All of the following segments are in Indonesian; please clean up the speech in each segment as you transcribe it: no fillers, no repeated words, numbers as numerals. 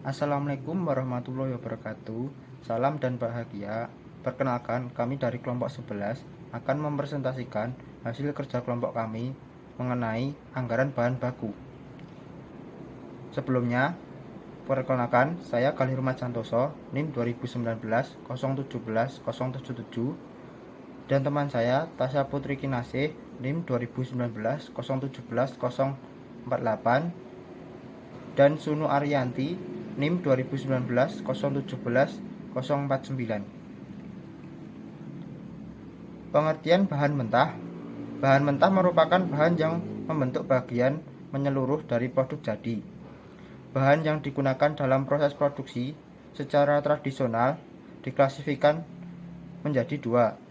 Assalamualaikum warahmatullahi wabarakatuh. Salam dan bahagia. Perkenalkan, kami dari kelompok 11 akan mempresentasikan hasil kerja kelompok kami mengenai anggaran bahan baku. Sebelumnya, perkenalkan, saya Galih Rumat Santoso, NIM 2019 017 077, dan teman saya Tasya Putri Kinasih, NIM 2019 017 048, dan Sunu Ariyanti, NIM 2019 017 049. Pengertian bahan mentah. Bahan mentah merupakan bahan yang membentuk bagian menyeluruh dari produk jadi. Bahan yang digunakan dalam proses produksi secara tradisional diklasifikasikan menjadi dua.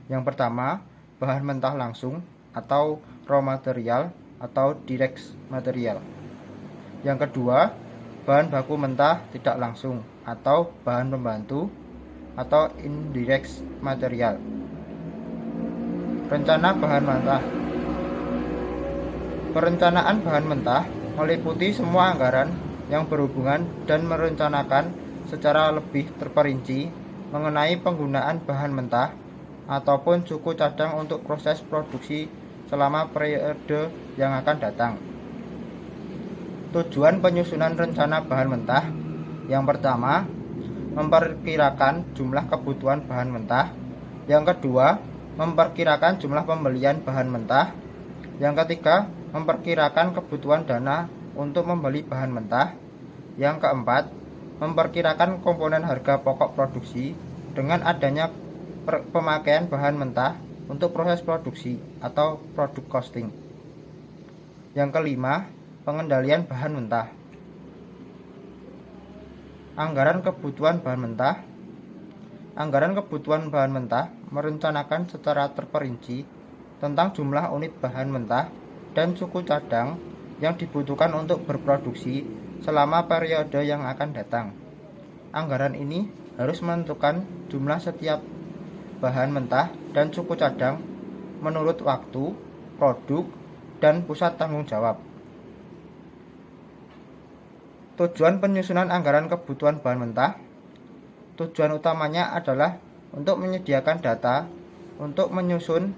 Yang pertama, bahan mentah langsung atau raw material atau direct material. Yang kedua, bahan baku mentah tidak langsung atau bahan pembantu atau indirect material. Rencana bahan mentah. Perencanaan bahan mentah meliputi semua anggaran yang berhubungan dan merencanakan secara lebih terperinci mengenai penggunaan bahan mentah ataupun suku cadang untuk proses produksi selama periode yang akan datang. Tujuan penyusunan rencana bahan mentah. Yang pertama, memperkirakan jumlah kebutuhan bahan mentah. Yang kedua, memperkirakan jumlah pembelian bahan mentah. Yang ketiga, memperkirakan kebutuhan dana untuk membeli bahan mentah. Yang keempat, memperkirakan komponen harga pokok produksi dengan adanya pemakaian bahan mentah untuk proses produksi atau product costing. Yang kelima, pengendalian bahan mentah. Anggaran kebutuhan bahan mentah. Anggaran kebutuhan bahan mentah merencanakan secara terperinci tentang jumlah unit bahan mentah dan suku cadang yang dibutuhkan untuk berproduksi selama periode yang akan datang. Anggaran ini harus menentukan jumlah setiap bahan mentah dan suku cadang menurut waktu, produk, dan pusat tanggung jawab. Tujuan penyusunan anggaran kebutuhan bahan mentah. Tujuan utamanya adalah untuk menyediakan data untuk menyusun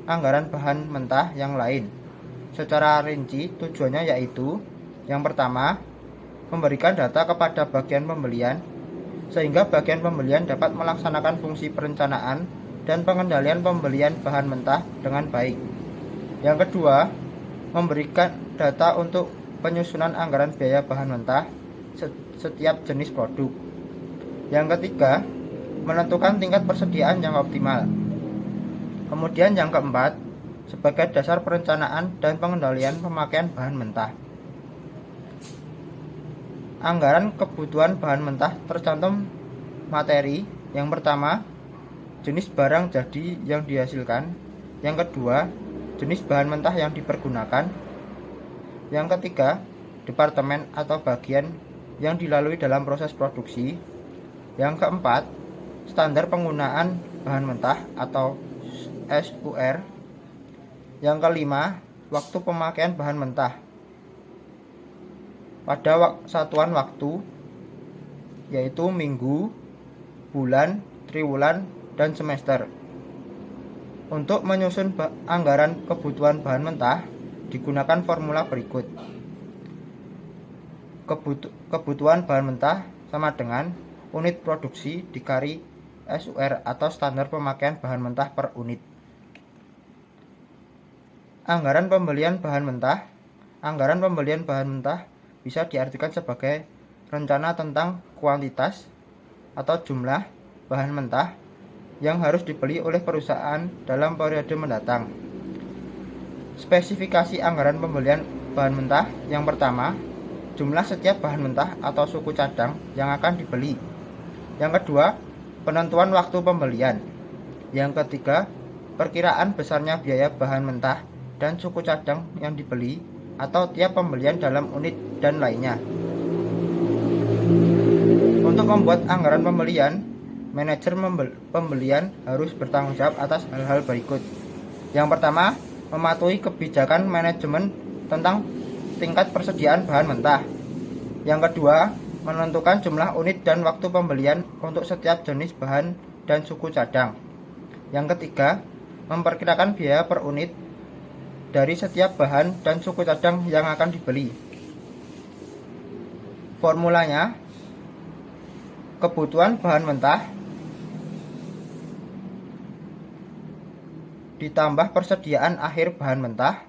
anggaran bahan mentah yang lain. Secara rinci, tujuannya yaitu: yang pertama, memberikan data kepada bagian pembelian sehingga bagian pembelian dapat melaksanakan fungsi perencanaan dan pengendalian pembelian bahan mentah dengan baik. Yang kedua, memberikan data untuk penyusunan anggaran biaya bahan mentah setiap jenis produk. Yang ketiga, menentukan tingkat persediaan yang optimal. Kemudian yang keempat, sebagai dasar perencanaan dan pengendalian pemakaian bahan mentah. Anggaran kebutuhan bahan mentah tercantum materi. Yang pertama, jenis barang jadi yang dihasilkan. Yang kedua, jenis bahan mentah yang dipergunakan. Yang ketiga, departemen atau bagian yang dilalui dalam proses produksi. Yang keempat, standar penggunaan bahan mentah atau SUR. Yang kelima, waktu pemakaian bahan mentah pada satuan waktu, yaitu minggu, bulan, triwulan, dan semester. Untuk menyusun anggaran kebutuhan bahan mentah digunakan formula berikut. Kebutuhan bahan mentah sama dengan unit produksi dikali SUR atau standar pemakaian bahan mentah per unit. Anggaran pembelian bahan mentah. Anggaran pembelian bahan mentah bisa diartikan sebagai rencana tentang kuantitas atau jumlah bahan mentah yang harus dibeli oleh perusahaan dalam periode mendatang. Spesifikasi anggaran pembelian bahan mentah. Yang pertama, jumlah setiap bahan mentah atau suku cadang yang akan dibeli. Yang kedua, penentuan waktu pembelian. Yang ketiga, perkiraan besarnya biaya bahan mentah dan suku cadang yang dibeli atau tiap pembelian dalam unit dan lainnya. Untuk membuat anggaran pembelian, manajer pembelian harus bertanggung jawab atas hal-hal berikut. Yang pertama, mematuhi kebijakan manajemen tentang tingkat persediaan bahan mentah. Yang kedua, menentukan jumlah unit dan waktu pembelian untuk setiap jenis bahan dan suku cadang. Yang ketiga, memperkirakan biaya per unit dari setiap bahan dan suku cadang yang akan dibeli. Formulanya, kebutuhan bahan mentah ditambah persediaan akhir bahan mentah,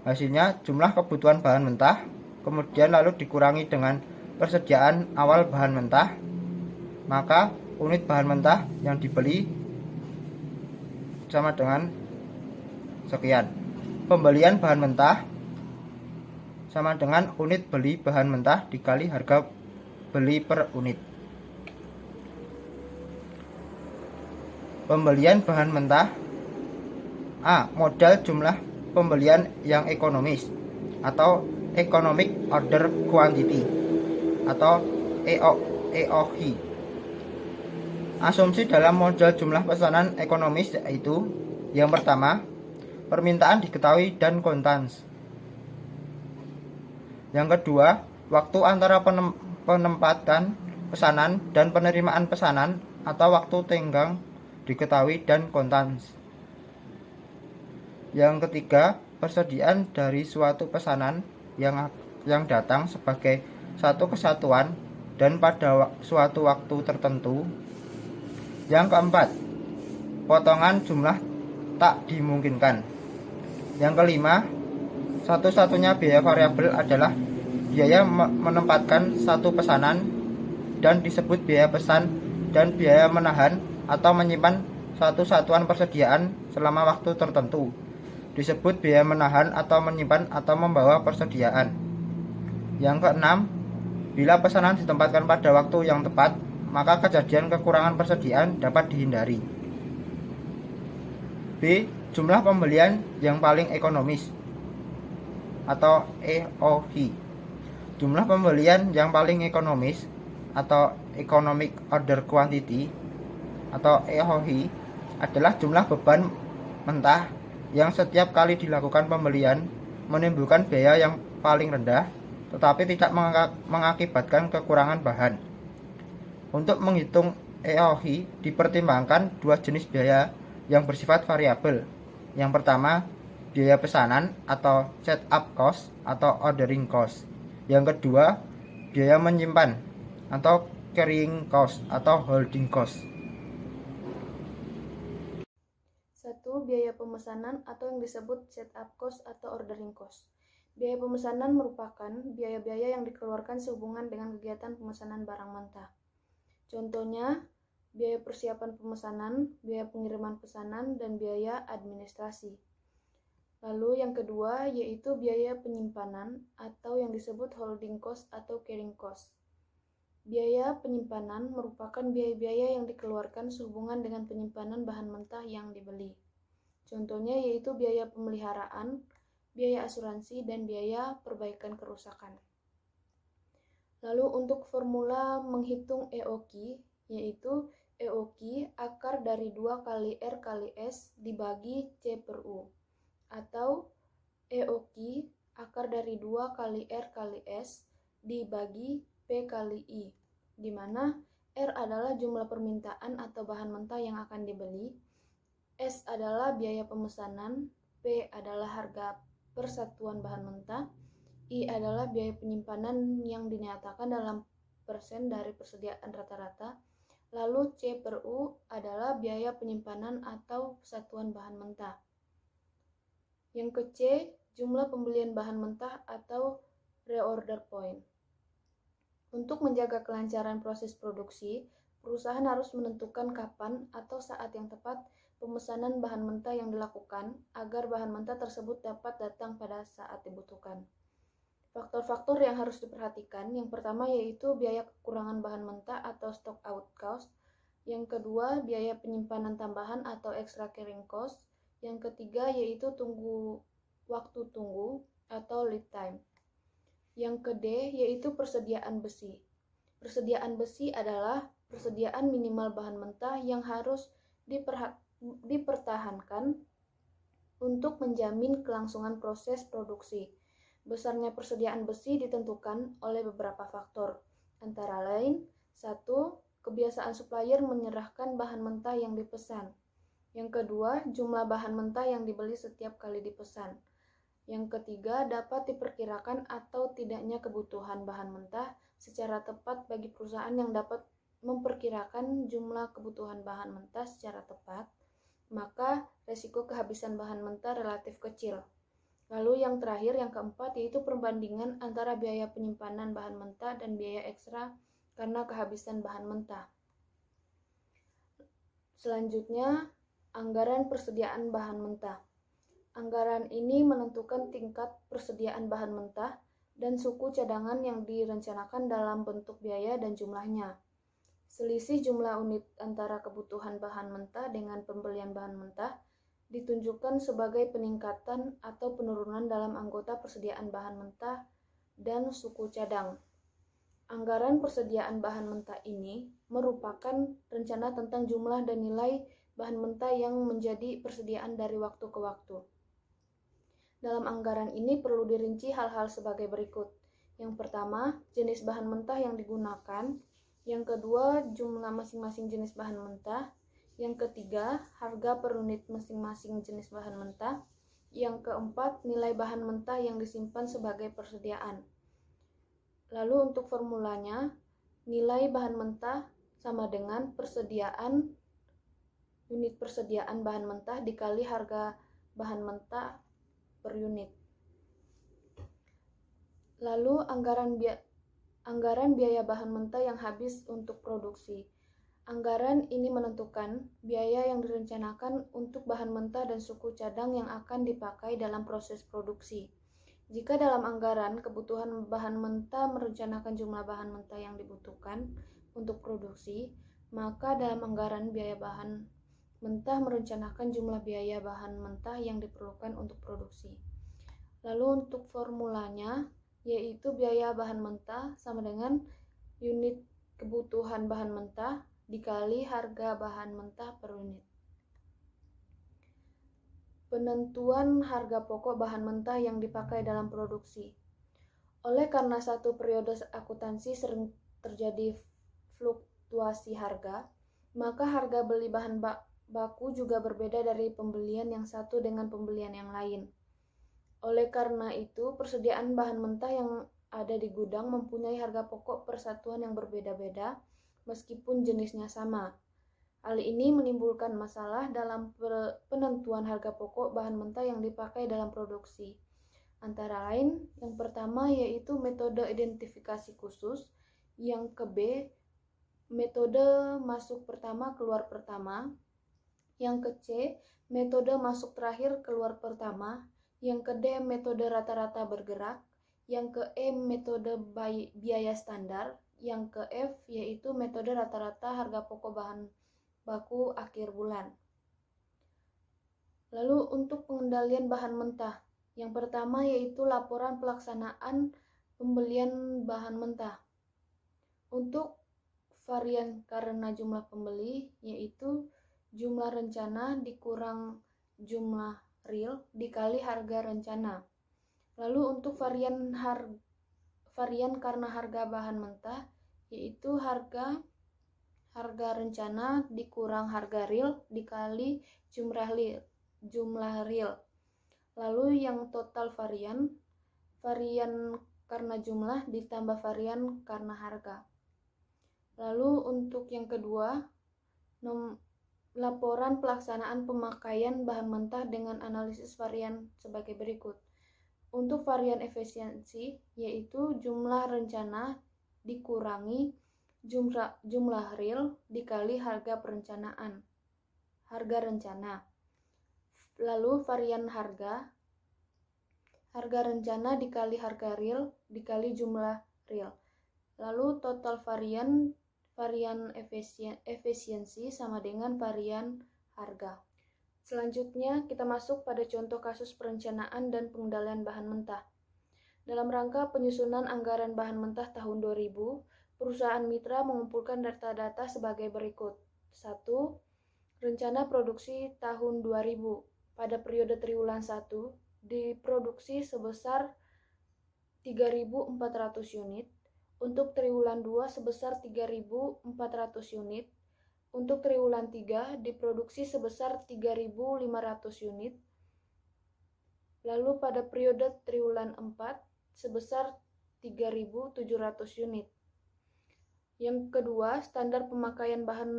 hasilnya jumlah kebutuhan bahan mentah, kemudian lalu dikurangi dengan persediaan awal bahan mentah, maka unit bahan mentah yang dibeli sama dengan sekian. Pembelian bahan mentah sama dengan unit beli bahan mentah dikali harga beli per unit. Pembelian bahan mentah A. Modal jumlah pembelian yang ekonomis atau Economic Order Quantity atau EOQ. Asumsi dalam modal jumlah pesanan ekonomis yaitu yang pertama, permintaan diketahui dan kontans. Yang kedua, waktu antara penempatan pesanan dan penerimaan pesanan atau waktu tenggang diketahui dan kontans. Yang ketiga, persediaan dari suatu pesanan yang datang sebagai satu kesatuan dan pada suatu waktu tertentu. Yang keempat, potongan jumlah tak dimungkinkan. Yang kelima, satu-satunya biaya variabel adalah biaya menempatkan satu pesanan dan disebut biaya pesan, dan biaya menahan atau menyimpan satu satuan persediaan selama waktu tertentu disebut biaya menahan atau menyimpan atau membawa persediaan. Yang keenam, bila pesanan ditempatkan pada waktu yang tepat, maka kejadian kekurangan persediaan dapat dihindari. B. Jumlah pembelian yang paling ekonomis atau EOQ. Jumlah pembelian yang paling ekonomis atau Economic Order Quantity atau EOQ adalah jumlah beban mentah yang setiap kali dilakukan pembelian menimbulkan biaya yang paling rendah tetapi tidak mengakibatkan kekurangan bahan. Untuk menghitung EOQ dipertimbangkan dua jenis biaya yang bersifat variabel. Yang pertama, biaya pesanan atau setup cost atau ordering cost. Yang kedua, biaya menyimpan atau carrying cost atau holding cost. 1. Biaya pemesanan atau yang disebut setup cost atau ordering cost. Biaya pemesanan merupakan biaya-biaya yang dikeluarkan sehubungan dengan kegiatan pemesanan barang mentah. Contohnya, biaya persiapan pemesanan, biaya pengiriman pesanan, dan biaya administrasi. Lalu yang kedua yaitu biaya penyimpanan atau yang disebut holding cost atau carrying cost. Biaya penyimpanan merupakan biaya-biaya yang dikeluarkan sehubungan dengan penyimpanan bahan mentah yang dibeli. Contohnya yaitu biaya pemeliharaan, biaya asuransi, dan biaya perbaikan kerusakan. Lalu untuk formula menghitung EOQ, yaitu EOQ akar dari 2 kali R kali S dibagi C per U, atau EOQ akar dari 2 kali R kali S dibagi P kali I, di mana R adalah jumlah permintaan atau bahan mentah yang akan dibeli, S adalah biaya pemesanan, P adalah harga persatuan bahan mentah, I adalah biaya penyimpanan yang dinyatakan dalam persen dari persediaan rata-rata, lalu C per U adalah biaya penyimpanan atau satuan bahan mentah. Yang ke C, jumlah pembelian bahan mentah atau reorder point. Untuk menjaga kelancaran proses produksi, perusahaan harus menentukan kapan atau saat yang tepat pemesanan bahan mentah yang dilakukan agar bahan mentah tersebut dapat datang pada saat dibutuhkan. Faktor-faktor yang harus diperhatikan, yang pertama yaitu biaya kekurangan bahan mentah atau stock out cost, yang kedua biaya penyimpanan tambahan atau extra carrying cost, yang ketiga yaitu waktu tunggu atau lead time. Yang ke D yaitu persediaan besi. Persediaan besi adalah persediaan minimal bahan mentah yang harus dipertahankan untuk menjamin kelangsungan proses produksi. Besarnya persediaan besi ditentukan oleh beberapa faktor, antara lain 1. Kebiasaan supplier menyerahkan bahan mentah yang dipesan. Yang kedua, jumlah bahan mentah yang dibeli setiap kali dipesan. Yang ketiga, dapat diperkirakan atau tidaknya kebutuhan bahan mentah secara tepat bagi perusahaan yang dapat memperkirakan jumlah kebutuhan bahan mentah secara tepat, maka resiko kehabisan bahan mentah relatif kecil. Lalu yang terakhir, yang keempat, yaitu perbandingan antara biaya penyimpanan bahan mentah dan biaya ekstra karena kehabisan bahan mentah. Selanjutnya, anggaran persediaan bahan mentah. Anggaran ini menentukan tingkat persediaan bahan mentah dan suku cadangan yang direncanakan dalam bentuk biaya dan jumlahnya. Selisih jumlah unit antara kebutuhan bahan mentah dengan pembelian bahan mentah ditunjukkan sebagai peningkatan atau penurunan dalam anggota persediaan bahan mentah dan suku cadang. Anggaran persediaan bahan mentah ini merupakan rencana tentang jumlah dan nilai bahan mentah yang menjadi persediaan dari waktu ke waktu. Dalam anggaran ini perlu dirinci hal-hal sebagai berikut. Yang pertama, jenis bahan mentah yang digunakan. Yang kedua, jumlah masing-masing jenis bahan mentah. Yang ketiga, harga per unit masing-masing jenis bahan mentah. Yang keempat, nilai bahan mentah yang disimpan sebagai persediaan. Lalu untuk formulanya, nilai bahan mentah sama dengan unit persediaan bahan mentah dikali harga bahan mentah per unit. Lalu anggaran biaya bahan mentah yang habis untuk produksi. Anggaran ini menentukan biaya yang direncanakan untuk bahan mentah dan suku cadang yang akan dipakai dalam proses produksi. Jika dalam anggaran kebutuhan bahan mentah merencanakan jumlah bahan mentah yang dibutuhkan untuk produksi, maka dalam anggaran biaya bahan mentah merencanakan jumlah biaya bahan mentah yang diperlukan untuk produksi. Lalu untuk formulanya, yaitu biaya bahan mentah sama dengan unit kebutuhan bahan mentah dikali harga bahan mentah per unit. Penentuan harga pokok bahan mentah yang dipakai dalam produksi. Oleh karena satu periode akuntansi sering terjadi fluktuasi harga, maka harga beli bahan baku juga berbeda dari pembelian yang satu dengan pembelian yang lain. Oleh karena itu, persediaan bahan mentah yang ada di gudang mempunyai harga pokok persatuan yang berbeda-beda meskipun jenisnya sama. Hal ini menimbulkan masalah dalam penentuan harga pokok bahan mentah yang dipakai dalam produksi. Antara lain, yang pertama yaitu metode identifikasi khusus, yang ke-B, metode masuk pertama keluar pertama, yang ke-C, metode masuk terakhir keluar pertama, yang ke-D, metode rata-rata bergerak, yang ke-E, metode biaya standar, yang ke-F, yaitu metode rata-rata harga pokok bahan baku akhir bulan. Lalu untuk pengendalian bahan mentah, yang pertama yaitu laporan pelaksanaan pembelian bahan mentah. Untuk varian karena jumlah pembeli, yaitu jumlah rencana dikurang jumlah real dikali harga rencana. Lalu untuk varian karena harga bahan mentah, yaitu harga rencana dikurang harga real dikali jumlah real. Lalu yang total varian karena jumlah ditambah varian karena harga. Lalu untuk yang kedua, laporan pelaksanaan pemakaian bahan mentah dengan analisis varian sebagai berikut. Untuk varian efisiensi, yaitu jumlah rencana dikurangi jumlah real dikali harga rencana. Lalu varian harga rencana dikali harga real dikali jumlah real. Lalu total varian efisiensi sama dengan varian harga. Selanjutnya kita masuk pada contoh kasus perencanaan dan pengendalian bahan mentah. Dalam rangka penyusunan anggaran bahan mentah tahun 2000, perusahaan mitra mengumpulkan data-data sebagai berikut. 1. Rencana produksi tahun 2000 pada periode triwulan 1 diproduksi sebesar 3.400 unit, untuk triwulan 2 sebesar 3.400 unit, untuk triwulan 3 diproduksi sebesar 3.500 unit, lalu pada periode triwulan 4 sebesar 3.700 unit. Yang kedua, standar pemakaian bahan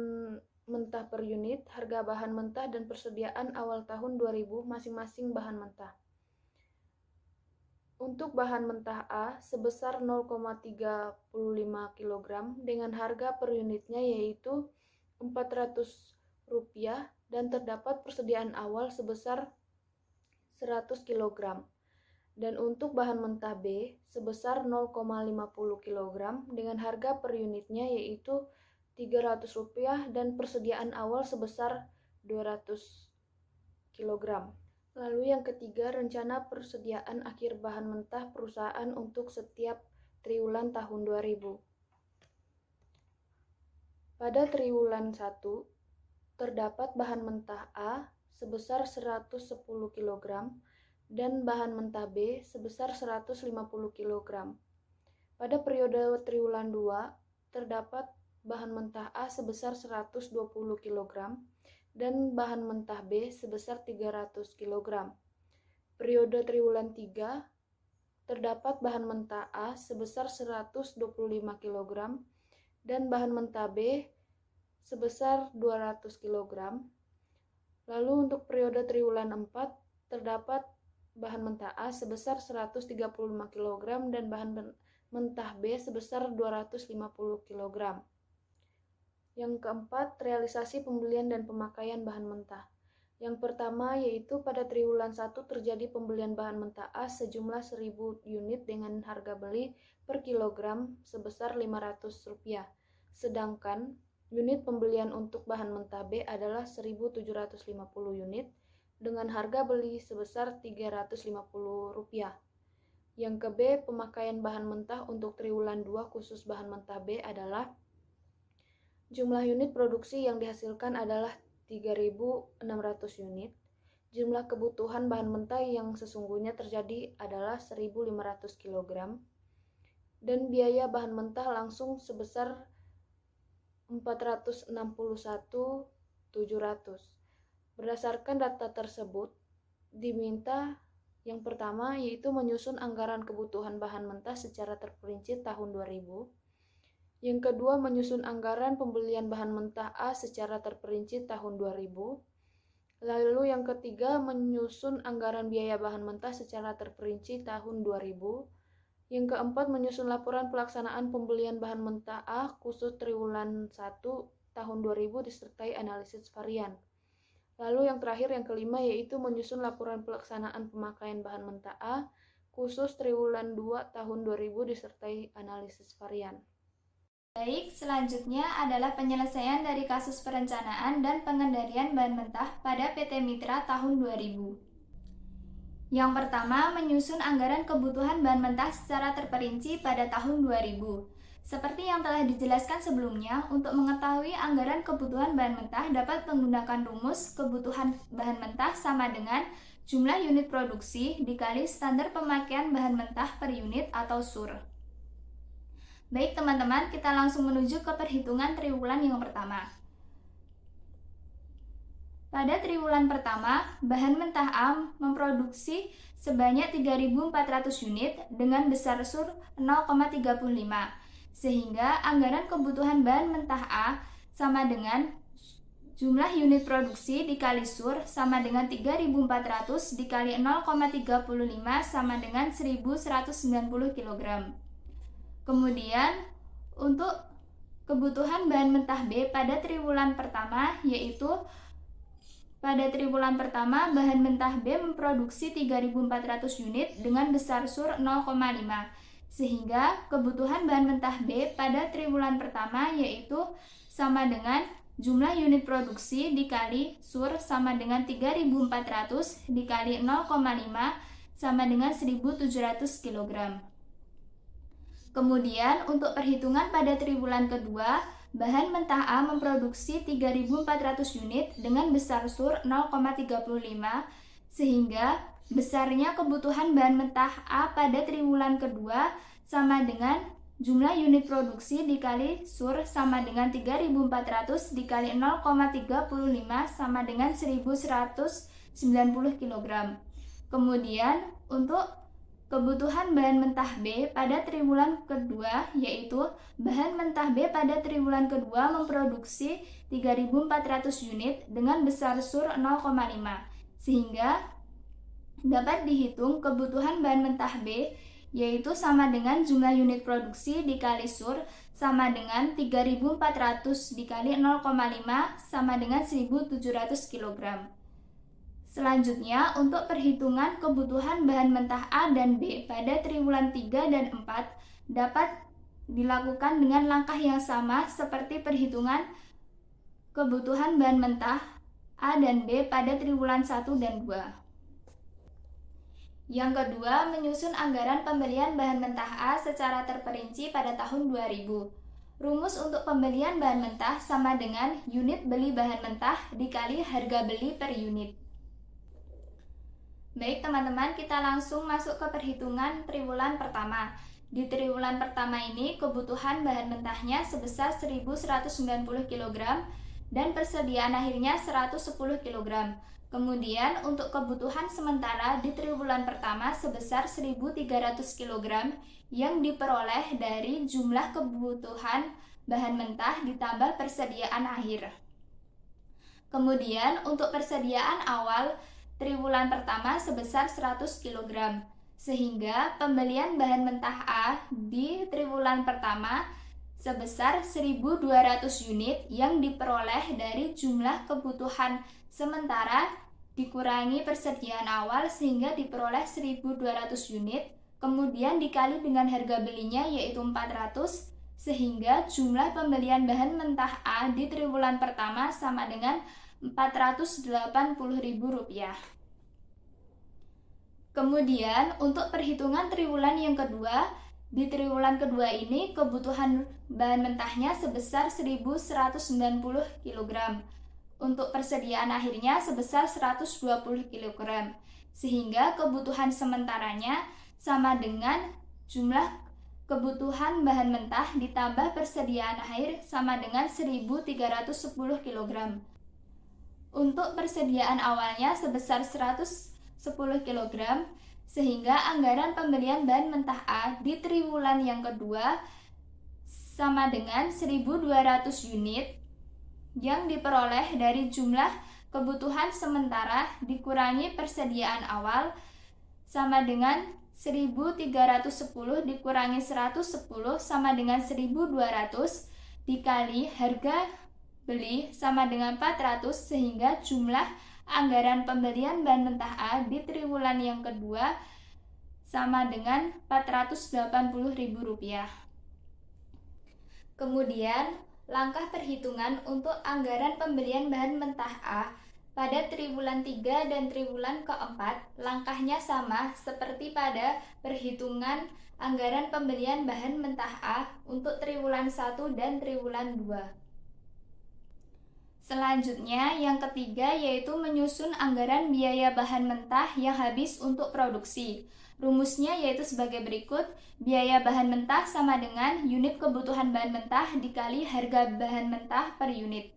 mentah per unit, harga bahan mentah dan persediaan awal tahun 2000 masing-masing bahan mentah. Untuk bahan mentah A sebesar 0,35 kg dengan harga per unitnya yaitu Rp400 dan terdapat persediaan awal sebesar 100 kg. Dan untuk bahan mentah B sebesar 0,50 kg dengan harga per unitnya yaitu Rp300 dan persediaan awal sebesar 200 kg. Lalu yang ketiga, rencana persediaan akhir bahan mentah perusahaan untuk setiap triwulan tahun 2000. Pada triwulan 1 terdapat bahan mentah A sebesar 110 kg dan bahan mentah B sebesar 150 kg. Pada periode triwulan 2 terdapat bahan mentah A sebesar 120 kg dan bahan mentah B sebesar 300 kg. Periode triwulan 3 terdapat bahan mentah A sebesar 125 kg dan bahan mentah B sebesar 200 kg. Lalu untuk periode triwulan 4 terdapat bahan mentah A sebesar 135 kg dan bahan mentah B sebesar 250 kg. Yang keempat, realisasi pembelian dan pemakaian bahan mentah. Yang pertama yaitu pada triwulan 1 terjadi pembelian bahan mentah A sejumlah 1000 unit dengan harga beli per kilogram sebesar Rp500. Sedangkan unit pembelian untuk bahan mentah B adalah 1.750 unit dengan harga beli sebesar Rp350. Yang ke B, pemakaian bahan mentah untuk triwulan 2 khusus bahan mentah B adalah jumlah unit produksi yang dihasilkan adalah 3.600 unit. Jumlah kebutuhan bahan mentah yang sesungguhnya terjadi adalah 1.500 kg. Dan biaya bahan mentah langsung sebesar 461.700. Berdasarkan data tersebut, diminta yang pertama yaitu menyusun anggaran kebutuhan bahan mentah secara terperinci tahun 2000. Yang kedua, menyusun anggaran pembelian bahan mentah A secara terperinci tahun 2000. Lalu yang ketiga, menyusun anggaran biaya bahan mentah secara terperinci tahun 2000. Yang keempat, menyusun laporan pelaksanaan pembelian bahan mentah A khusus triwulan 1 tahun 2000 disertai analisis varian. Lalu yang terakhir, yang kelima, yaitu menyusun laporan pelaksanaan pemakaian bahan mentah A khusus triwulan 2 tahun 2000 disertai analisis varian. Baik, selanjutnya adalah penyelesaian dari kasus perencanaan dan pengendalian bahan mentah pada PT Mitra tahun 2000. Yang pertama, menyusun anggaran kebutuhan bahan mentah secara terperinci pada tahun 2000. Seperti yang telah dijelaskan sebelumnya, untuk mengetahui anggaran kebutuhan bahan mentah dapat menggunakan rumus kebutuhan bahan mentah sama dengan jumlah unit produksi dikali standar pemakaian bahan mentah per unit atau SUR. Baik teman-teman, kita langsung menuju ke perhitungan triwulan yang pertama. Pada triwulan pertama, bahan mentah A memproduksi sebanyak 3.400 unit dengan besar SUR 0,35. Sehingga anggaran kebutuhan bahan mentah A sama dengan jumlah unit produksi dikali SUR sama dengan 3.400 dikali 0,35 sama dengan 1.190 kg. Kemudian untuk kebutuhan bahan mentah B pada triwulan pertama yaitu pada triwulan pertama bahan mentah B memproduksi 3.400 unit dengan besar SUR 0,5. Sehingga kebutuhan bahan mentah B pada triwulan pertama yaitu sama dengan jumlah unit produksi dikali SUR sama dengan 3.400 dikali 0,5 sama dengan 1.700 kg. Kemudian untuk perhitungan pada triwulan kedua, bahan mentah A memproduksi 3.400 unit dengan besar SUR 0,35 sehingga besarnya kebutuhan bahan mentah A pada triwulan kedua sama dengan jumlah unit produksi dikali SUR sama dengan 3.400 dikali 0,35 sama dengan 1.190 kg. Kemudian untuk kebutuhan bahan mentah B pada triwulan kedua, yaitu bahan mentah B pada triwulan kedua memproduksi 3.400 unit dengan besar SUR 0,5, sehingga dapat dihitung kebutuhan bahan mentah B, yaitu sama dengan jumlah unit produksi dikali SUR sama dengan 3.400 dikali 0,5 sama dengan 1.700 kg. Selanjutnya, untuk perhitungan kebutuhan bahan mentah A dan B pada triwulan 3 dan 4 dapat dilakukan dengan langkah yang sama seperti perhitungan kebutuhan bahan mentah A dan B pada triwulan 1 dan 2. Yang kedua, menyusun anggaran pembelian bahan mentah A secara terperinci pada tahun 2000. Rumus untuk pembelian bahan mentah sama dengan unit beli bahan mentah dikali harga beli per unit. Baik teman-teman, kita langsung masuk ke perhitungan triwulan pertama. Di triwulan pertama ini, kebutuhan bahan mentahnya sebesar 1.190 kg dan persediaan akhirnya 110 kg. Kemudian untuk kebutuhan sementara di triwulan pertama sebesar 1.300 kg yang diperoleh dari jumlah kebutuhan bahan mentah ditambah persediaan akhir. Kemudian untuk persediaan awal triwulan pertama sebesar 100 kg, sehingga pembelian bahan mentah A di triwulan pertama sebesar 1.200 unit yang diperoleh dari jumlah kebutuhan sementara dikurangi persediaan awal sehingga diperoleh 1.200 unit, kemudian dikali dengan harga belinya yaitu 400, sehingga jumlah pembelian bahan mentah A di triwulan pertama sama dengan Rp480.000. Kemudian untuk perhitungan triwulan yang kedua, di triwulan kedua ini kebutuhan bahan mentahnya sebesar 1.190 kg. Untuk persediaan akhirnya sebesar 120 kg, sehingga kebutuhan sementaranya sama dengan jumlah kebutuhan bahan mentah ditambah persediaan akhir sama dengan 1.310 kg. Untuk persediaan awalnya sebesar 110 kg, sehingga anggaran pembelian bahan mentah A di triwulan yang kedua sama dengan 1.200 unit yang diperoleh dari jumlah kebutuhan sementara dikurangi persediaan awal sama dengan 1.310 dikurangi 110 sama dengan 1.200 dikali harga beli sama dengan 400, sehingga jumlah anggaran pembelian bahan mentah A di triwulan yang kedua sama dengan Rp480.000. Kemudian langkah perhitungan untuk anggaran pembelian bahan mentah A pada triwulan 3 dan triwulan keempat, langkahnya sama seperti pada perhitungan anggaran pembelian bahan mentah A untuk triwulan 1 dan triwulan 2. Selanjutnya, yang ketiga yaitu menyusun anggaran biaya bahan mentah yang habis untuk produksi. Rumusnya yaitu sebagai berikut: biaya bahan mentah sama dengan unit kebutuhan bahan mentah dikali harga bahan mentah per unit.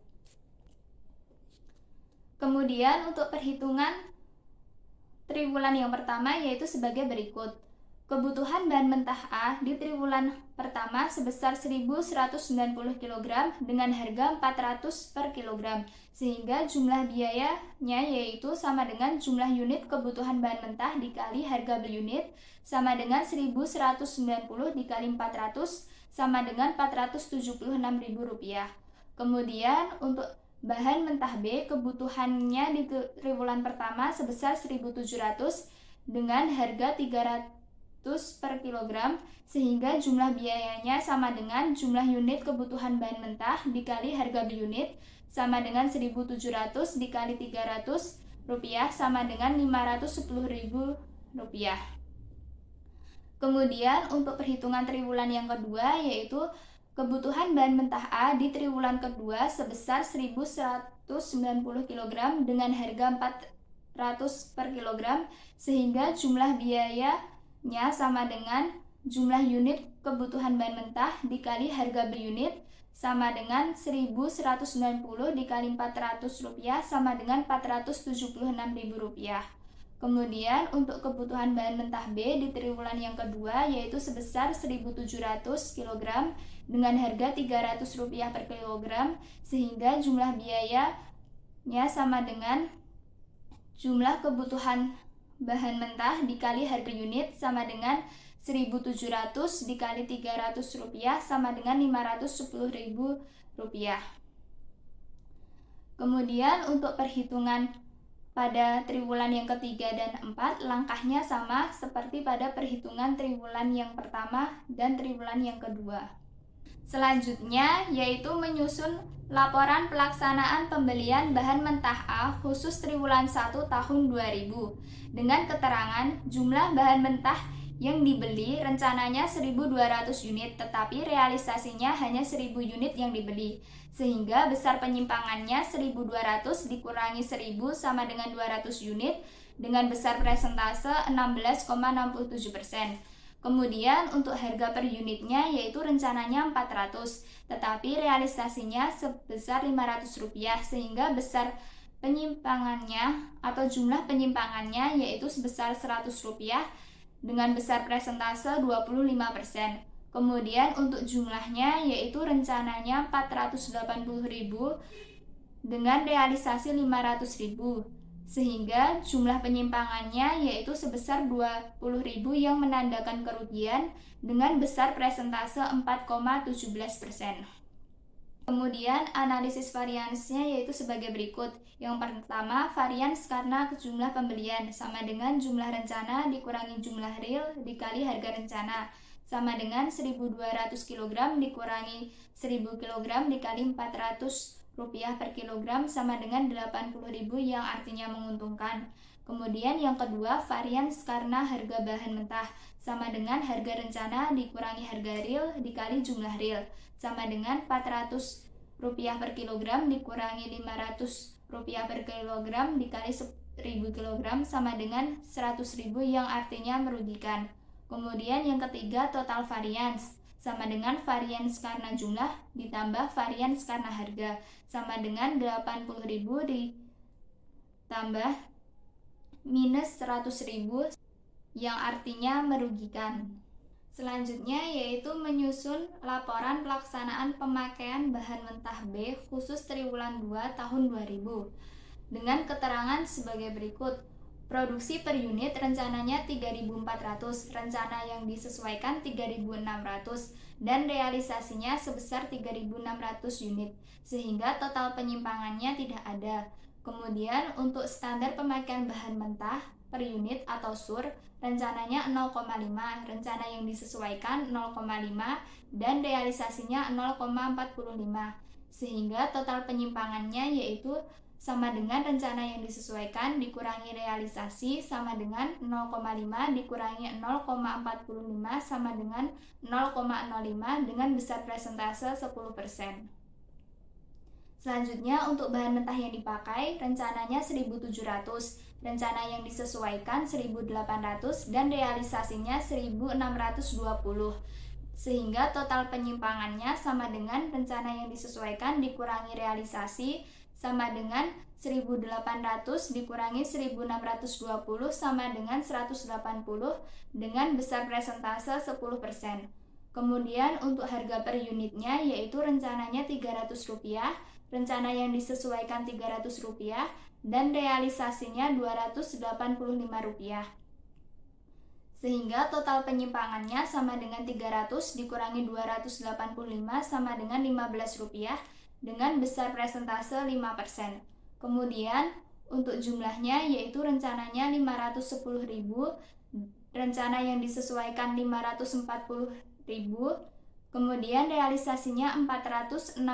Kemudian untuk perhitungan triwulan yang pertama yaitu sebagai berikut: kebutuhan bahan mentah A di triwulan pertama sebesar 1.190 kg dengan harga 400 per kilogram, sehingga jumlah biayanya yaitu sama dengan jumlah unit kebutuhan bahan mentah dikali harga beli unit sama dengan 1.190 dikali 400 sama dengan Rp476.000. Kemudian untuk bahan mentah B, kebutuhannya di triwulan pertama sebesar 1.700 dengan harga 300 per kilogram, sehingga jumlah biayanya sama dengan jumlah unit kebutuhan bahan mentah dikali harga beli unit sama dengan 1.700 dikali 300 rupiah sama dengan Rp510.000. Kemudian untuk perhitungan triwulan yang kedua yaitu kebutuhan bahan mentah A di triwulan kedua sebesar 1.190 kg dengan harga per kilogram, sehingga jumlah biayanya sama dengan jumlah unit kebutuhan bahan mentah dikali harga per unit sama dengan 1.190 dikali Rp400 sama dengan Rp476.000. Kemudian untuk kebutuhan bahan mentah B di triwulan yang kedua yaitu sebesar 1.700 kg dengan harga Rp300 per kilogram, sehingga jumlah biayanya sama dengan jumlah kebutuhan bahan mentah dikali harga unit sama dengan 1.700 dikali Rp300 sama dengan Rp510.000. Kemudian untuk perhitungan pada triwulan yang ketiga dan keempat, langkahnya sama seperti pada perhitungan triwulan yang pertama dan triwulan yang kedua. Selanjutnya yaitu menyusun laporan pelaksanaan pembelian bahan mentah A khusus triwulan 1 tahun 2000 dengan keterangan jumlah bahan mentah yang dibeli rencananya 1.200 unit, tetapi realisasinya hanya 1.000 unit yang dibeli, sehingga besar penyimpangannya 1.200 dikurangi 1.000 sama dengan 200 unit dengan besar persentase 16,67%. Kemudian untuk harga per unitnya yaitu rencananya 400, tetapi realisasinya sebesar Rp500, sehingga besar penyimpangannya atau jumlah penyimpangannya yaitu sebesar Rp100 dengan besar persentase 25%. Kemudian untuk jumlahnya yaitu rencananya 480.000 dengan realisasi 500.000, sehingga jumlah penyimpangannya yaitu sebesar 20.000 yang menandakan kerugian dengan besar persentase 4,17%. Kemudian analisis variansnya yaitu sebagai berikut. Yang pertama, varians karena jumlah pembelian sama dengan jumlah rencana dikurangi jumlah real dikali harga rencana sama dengan 1.200 kg dikurangi 1.000 kg dikali Rp400 per kilogram sama dengan 80.000 yang artinya menguntungkan. Kemudian yang kedua, varians karena harga bahan mentah sama dengan harga rencana dikurangi harga real dikali jumlah real sama dengan Rp400 per kilogram dikurangi Rp500 per kilogram dikali 1.000 kg sama dengan 100.000 yang artinya merugikan. Kemudian yang ketiga, total varians sama dengan varians karena jumlah ditambah varians karena harga sama dengan 80.000 ditambah minus 100.000 yang artinya merugikan. Selanjutnya yaitu menyusun laporan pelaksanaan pemakaian bahan mentah B khusus triwulan 2 tahun 2000 dengan keterangan sebagai berikut. Produksi per unit rencananya 3.400, rencana yang disesuaikan 3.600 dan realisasinya sebesar 3.600 unit, sehingga total penyimpangannya tidak ada. Kemudian untuk standar pemakaian bahan mentah per unit atau SUR rencananya 0,5, rencana yang disesuaikan 0,5 dan realisasinya 0,45, sehingga total penyimpangannya yaitu sama dengan rencana yang disesuaikan dikurangi realisasi sama dengan 0,5 dikurangi 0,45 sama dengan 0,05 dengan besar persentase 10%. Selanjutnya untuk bahan mentah yang dipakai rencananya 1.700, rencana yang disesuaikan 1.800 dan realisasinya 1.620, sehingga total penyimpangannya sama dengan rencana yang disesuaikan dikurangi realisasi sama dengan 1.800 dikurangi 1.620 sama dengan 180 dengan besar persentase 10%. Kemudian untuk harga per unitnya yaitu rencananya Rp300, rencana yang disesuaikan Rp300 dan realisasinya Rp285. Sehingga total penyimpangannya sama dengan 300 dikurangi 285 sama dengan Rp15 dengan besar persentase 5%. Kemudian untuk jumlahnya yaitu rencananya 510.000, rencana yang disesuaikan 540.000, kemudian realisasinya 461.700,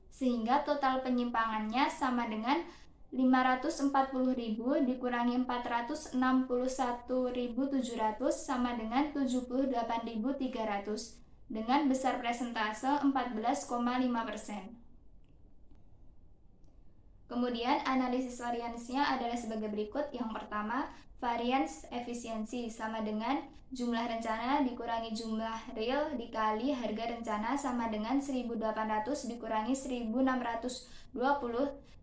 sehingga total penyimpangannya sama dengan 540.000 dikurangi 461.700 sama dengan 78.300 dengan besar persentase 14,5%. Kemudian analisis variansnya adalah sebagai berikut. Yang pertama, varians efisiensi sama dengan jumlah rencana dikurangi jumlah real dikali harga rencana sama dengan 1.800 dikurangi 1.620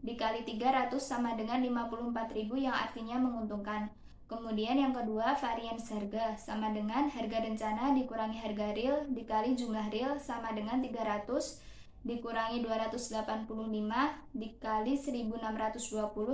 dikali 300 sama dengan 54.000 yang artinya menguntungkan. Kemudian yang kedua, varians harga sama dengan harga rencana dikurangi harga real dikali jumlah real sama dengan 300 dikurangi 285 dikali 1.620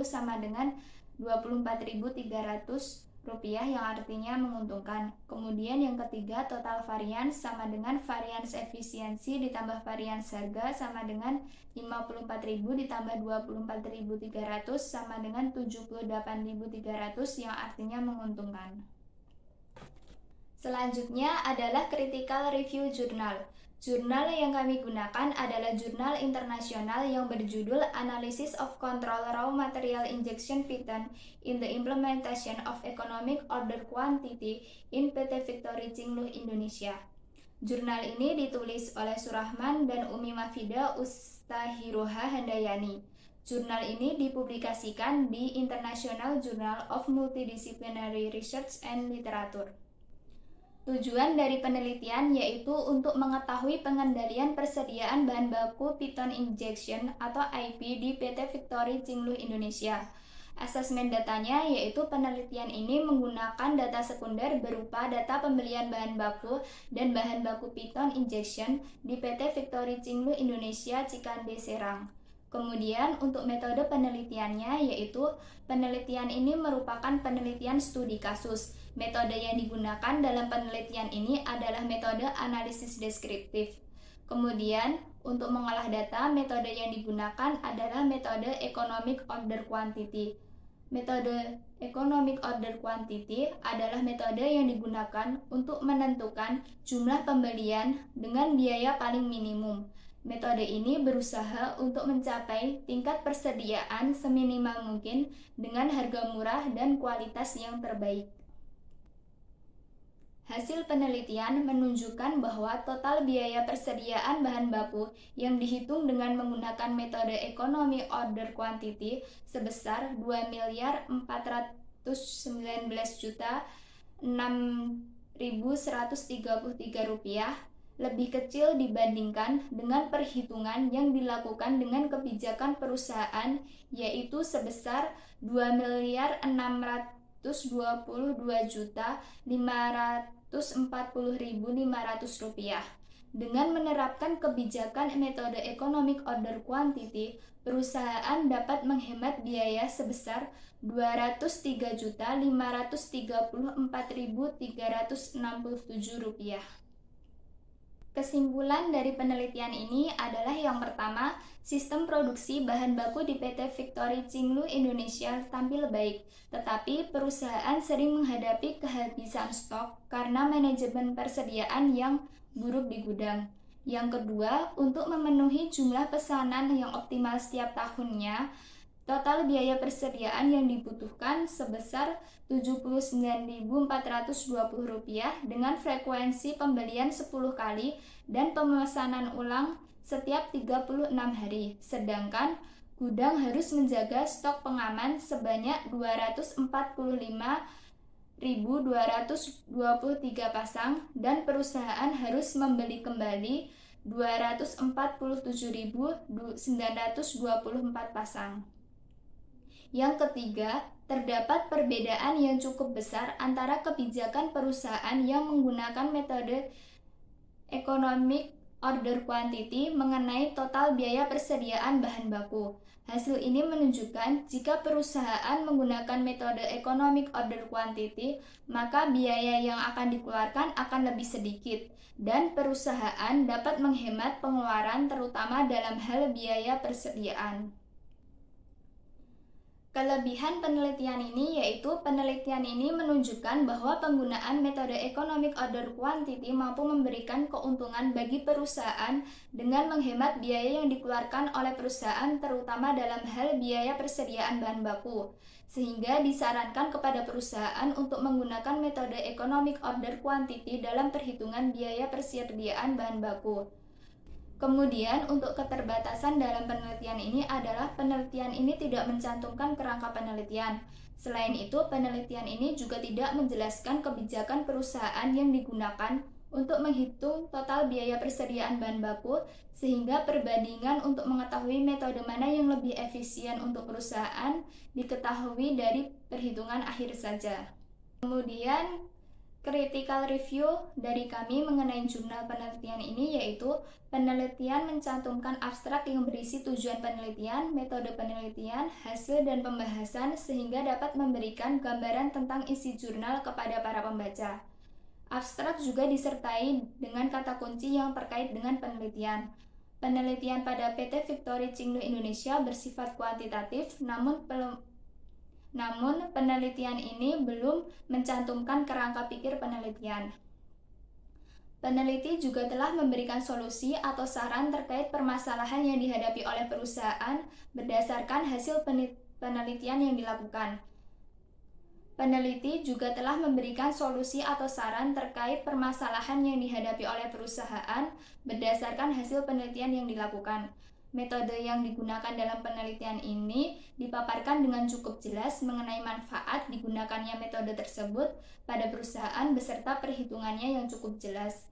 sama dengan 24.300 rupiah yang artinya menguntungkan. Kemudian yang ketiga, total varians sama dengan varians efisiensi ditambah varians harga sama dengan 54.000 ditambah 24.300 sama dengan 78.300 yang artinya menguntungkan. Selanjutnya adalah critical review journal. Jurnal yang kami gunakan adalah jurnal internasional yang berjudul Analysis of Control Raw Material Injection Pattern in the Implementation of Economic Order Quantity in PT Victory Cingluh Indonesia. Jurnal ini ditulis oleh Surahman dan Umi Mafida Ustahiroha Handayani. Jurnal ini dipublikasikan di International Journal of Multidisciplinary Research and Literature. Tujuan dari penelitian yaitu untuk mengetahui pengendalian persediaan bahan baku piton injection atau IP di PT Victory Cingluh Indonesia. Asesmen datanya yaitu penelitian ini menggunakan data sekunder berupa data pembelian bahan baku dan bahan baku piton injection di PT Victory Cingluh Indonesia Cikande Serang. Kemudian untuk metode penelitiannya yaitu penelitian ini merupakan penelitian studi kasus. Metode yang digunakan dalam penelitian ini adalah metode analisis deskriptif. Kemudian untuk mengolah data, metode yang digunakan adalah metode economic order quantity. Metode economic order quantity adalah metode yang digunakan untuk menentukan jumlah pembelian dengan biaya paling minimum. Metode ini berusaha untuk mencapai tingkat persediaan seminimal mungkin dengan harga murah dan kualitas yang terbaik. Hasil penelitian menunjukkan bahwa total biaya persediaan bahan baku yang dihitung dengan menggunakan metode economy order quantity sebesar 2.419.6.133 rupiah lebih kecil dibandingkan dengan perhitungan yang dilakukan dengan kebijakan perusahaan yaitu sebesar 2.622.540.500 rupiah. Dengan menerapkan kebijakan metode economic order quantity, perusahaan dapat menghemat biaya sebesar 203.534.367 rupiah. Kesimpulan dari penelitian ini adalah yang pertama, sistem produksi bahan baku di PT Victory Cingluh Indonesia tampil baik, tetapi perusahaan sering menghadapi kehabisan stok karena manajemen persediaan yang buruk di gudang. Yang kedua, untuk memenuhi jumlah pesanan yang optimal setiap tahunnya, total biaya persediaan yang dibutuhkan sebesar Rp79.420 dengan frekuensi pembelian 10 kali dan pemesanan ulang setiap 36 hari. Sedangkan gudang harus menjaga stok pengaman sebanyak 245.223 pasang dan perusahaan harus membeli kembali 247.924 pasang. Yang ketiga, terdapat perbedaan yang cukup besar antara kebijakan perusahaan yang menggunakan metode economic order quantity mengenai total biaya persediaan bahan baku. Hasil ini menunjukkan jika perusahaan menggunakan metode economic order quantity, maka biaya yang akan dikeluarkan akan lebih sedikit dan perusahaan dapat menghemat pengeluaran terutama dalam hal biaya persediaan. Kelebihan penelitian ini yaitu penelitian ini menunjukkan bahwa penggunaan metode economic order quantity mampu memberikan keuntungan bagi perusahaan dengan menghemat biaya yang dikeluarkan oleh perusahaan terutama dalam hal biaya persediaan bahan baku. Sehingga disarankan kepada perusahaan untuk menggunakan metode economic order quantity dalam perhitungan biaya persediaan bahan baku. Kemudian untuk keterbatasan dalam penelitian ini adalah penelitian ini tidak mencantumkan kerangka penelitian. Selain itu, penelitian ini juga tidak menjelaskan kebijakan perusahaan yang digunakan untuk menghitung total biaya persediaan bahan baku, sehingga perbandingan untuk mengetahui metode mana yang lebih efisien untuk perusahaan diketahui dari perhitungan akhir saja. Kemudian critical review dari kami mengenai jurnal penelitian ini yaitu penelitian mencantumkan abstrak yang berisi tujuan penelitian, metode penelitian, hasil dan pembahasan sehingga dapat memberikan gambaran tentang isi jurnal kepada para pembaca. Abstrak juga disertai dengan kata kunci yang terkait dengan penelitian. Penelitian pada PT Victory Cinglu Indonesia bersifat kuantitatif, namun penelitian ini belum mencantumkan kerangka pikir penelitian. Peneliti juga telah memberikan solusi atau saran terkait permasalahan yang dihadapi oleh perusahaan berdasarkan hasil penelitian yang dilakukan. Peneliti juga telah memberikan solusi atau saran terkait permasalahan yang dihadapi oleh perusahaan berdasarkan hasil penelitian yang dilakukan. Metode yang digunakan dalam penelitian ini dipaparkan dengan cukup jelas mengenai manfaat digunakannya metode tersebut pada perusahaan beserta perhitungannya yang cukup jelas.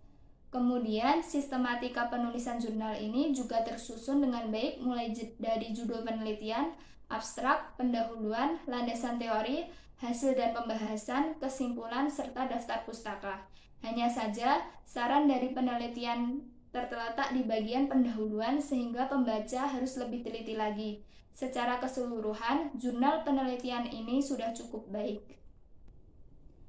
Kemudian, sistematika penulisan jurnal ini juga tersusun dengan baik mulai dari judul penelitian, abstrak, pendahuluan, landasan teori, hasil dan pembahasan, kesimpulan, serta daftar pustaka. Hanya saja, saran dari penelitian terletak di bagian pendahuluan sehingga pembaca harus lebih teliti lagi. Secara keseluruhan, jurnal penelitian ini sudah cukup baik.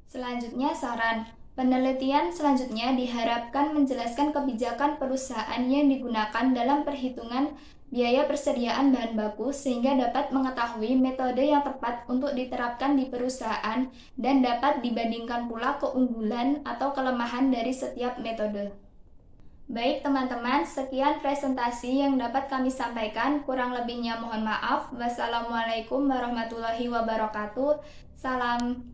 Selanjutnya, saran. Penelitian selanjutnya diharapkan menjelaskan kebijakan perusahaan yang digunakan dalam perhitungan biaya persediaan bahan baku sehingga dapat mengetahui metode yang tepat untuk diterapkan di perusahaan dan dapat dibandingkan pula keunggulan atau kelemahan dari setiap metode. Baik teman-teman, sekian presentasi yang dapat kami sampaikan. Kurang lebihnya mohon maaf. Wassalamualaikum warahmatullahi wabarakatuh. Salam.